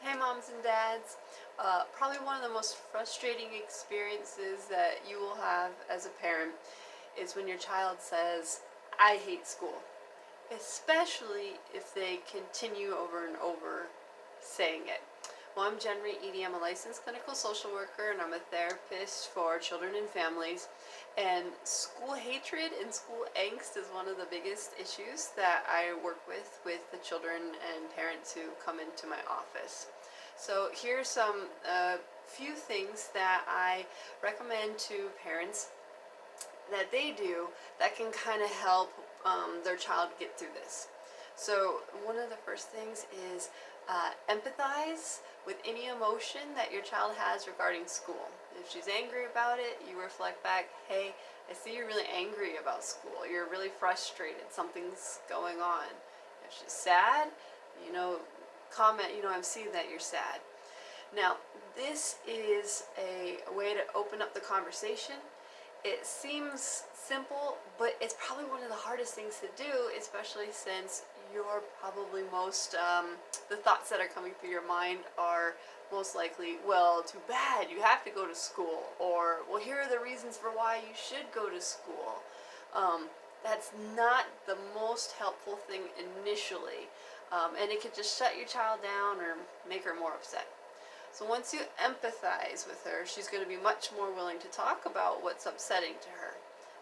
Hey moms and dads, probably one of the most frustrating experiences that you will have as a parent is when your child says, I hate school. Especially if they continue over and over saying it. Well, I'm Jen Reed Eady. I'm a licensed clinical social worker and I'm a therapist for children and families. And school hatred and school angst is one of the biggest issues that I work with the children and parents who come into my office. So here's some few things that I recommend to parents that they do that can kind of help their child get through this. So one of the first things is empathize with any emotion that your child has regarding school. If she's angry about it, you reflect back, hey, I see you're really angry about school. You're really frustrated. Something's going on. If she's sad, comment, I'm seeing that you're sad. Now, this is a way to open up the conversation. It seems simple, but it's probably one of the hardest things to do, especially since you're probably the thoughts that are coming through your mind are most likely, well, too bad, you have to go to school, or, well, here are the reasons for why you should go to school. That's not the most helpful thing initially, and it could just shut your child down or make her more upset. So once you empathize with her, she's going to be much more willing to talk about what's upsetting to her.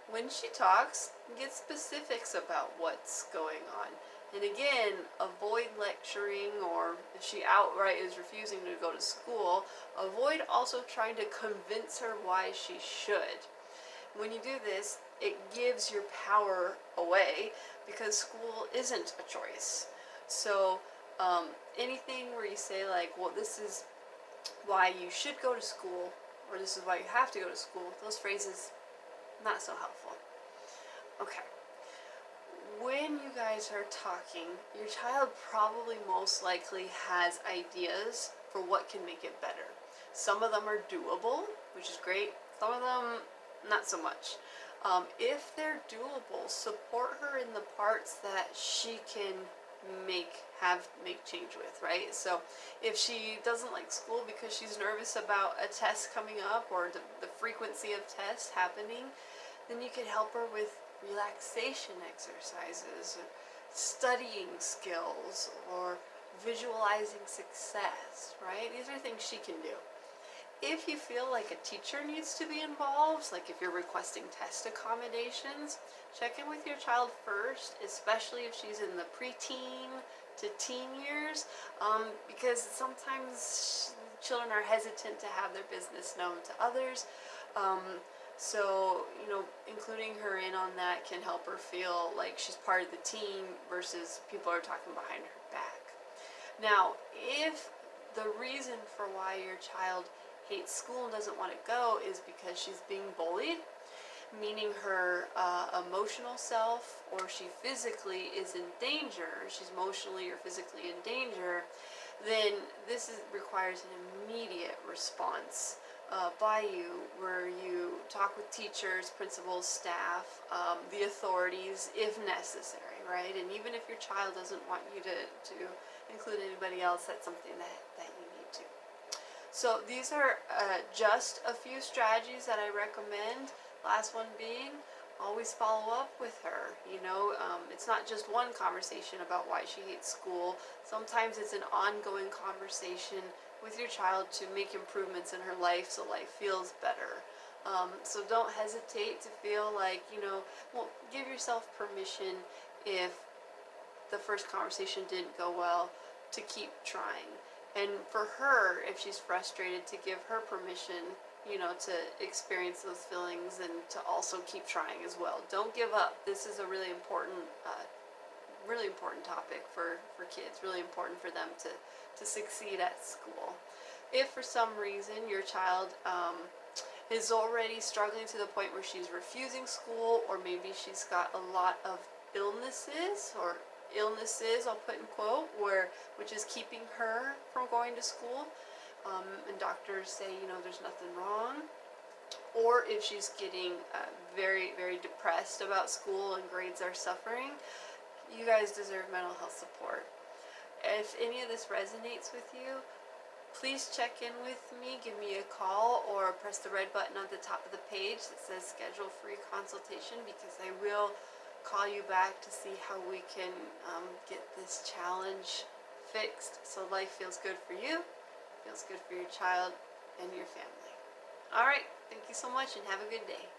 When she talks, get specifics about what's going on. And again, avoid lecturing, or if she outright is refusing to go to school, avoid also trying to convince her why she should. When you do this, it gives your power away because school isn't a choice. So anything where you say like, well, this is why you should go to school, or this is why you have to go to school, those phrases, not so helpful. Okay. When you guys are talking, your child probably most likely has ideas for what can make it better. Some of them are doable, which is great. Some of them, not so much. If they're doable, support her in the parts that she can make change with, right? So if she doesn't like school because she's nervous about a test coming up or the frequency of tests happening, then you can help her with relaxation exercises, or studying skills, or visualizing success, right? These are things she can do. If you feel like a teacher needs to be involved, like if you're requesting test accommodations, check in with your child first, especially if she's in the preteen to teen years, because sometimes children are hesitant to have their business known to others. So, including her in on that can help her feel like she's part of the team versus people are talking behind her back. Now, if the reason for why your child hates school and doesn't want to go is because she's being bullied, meaning her emotional self, or she physically is in danger, she's emotionally or physically in danger, then requires an immediate response by you, where you talk with teachers, principals, staff, the authorities, if necessary, right? And even if your child doesn't want you to include anybody else, that's something that you need to. So these are just a few strategies that I recommend. Last one being, always follow up with her. It's not just one conversation about why she hates school. Sometimes it's an ongoing conversation with your child to make improvements in her life so life feels better. So don't hesitate to feel like, give yourself permission if the first conversation didn't go well to keep trying. And for her, if she's frustrated, to give her permission, to experience those feelings and to also keep trying as well. Don't give up. This is a really important topic for kids, really important for them to succeed at school. If for some reason your child is already struggling to the point where she's refusing school, or maybe she's got a lot of illnesses, I'll put in quote, which is keeping her from going to school, and doctors say, there's nothing wrong, or if she's getting very, very depressed about school and grades are suffering, you guys deserve mental health support. If any of this resonates with you, please check in with me, give me a call, or press the red button at the top of the page that says schedule free consultation, because I will call you back to see how we can get this challenge fixed so life feels good for you, feels good for your child and your family. Alright, thank you so much and have a good day.